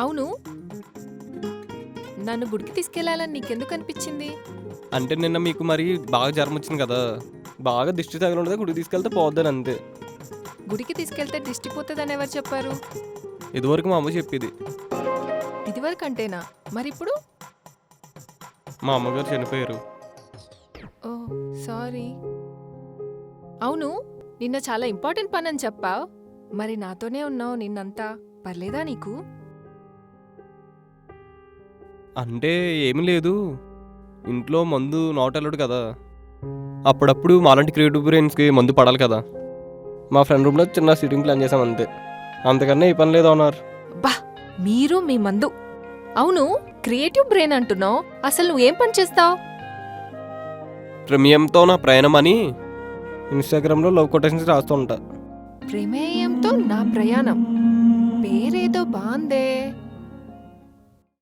అవును, నన్ను గుడికి తీసుకెళ్లాలని నీకెందుకు అనిపించింది? అంటే నిన్న మీకు మరి బాగా జ్వరం వచ్చింది కదా, బాగా దిష్టి తగిలి ఉండదు, గుడికి తీసుకెళ్తే పోద్దని అంతే. గుడికి తీసుకెళ్తే దిష్టి పోతుందని ఎవరు చెప్పారు? ఇదివరకు మా అమ్మ చెప్పేది. ఇదివరకంటేనా? మరిప్పుడు? మా అమ్మగారు చనిపోయారు. ఓ సారీ. అవును, నిన్న చాలా ఇంపార్టెంట్ పని అని చెప్పావు, మరి నాతోనే ఉన్నావు నిన్నంతా, పర్లేదా నీకు? అంటే ఏమీ లేదు, ఇంట్లో మందు నాటెళ్ళడు కదా, అప్పుడప్పుడు మాలాంటి క్రియేటివ్ బ్రెయిన్స్కి మందు పడాలి కదా. మా ఫ్రెండ్ రూమ్లో చిన్న సిట్టింగ్ ప్లాన్ చేసాం అంతే, అంతకన్నా ఈ పని లేదు అన్నారు. బా, మీరు మీ మందు. అవును, క్రియేటివ్ బ్రెయిన్ అంటున్నావు, అసలు నువ్వేం పని చేస్తావు? ప్రమేయంతో నా ప్రయాణం అని ఇన్స్టాగ్రామ్లో లవ్ కొటేషన్స్ రాస్తూ ఉంటా. ప్రమేయంతో నా ప్రయాణం పేరేదో బాందే.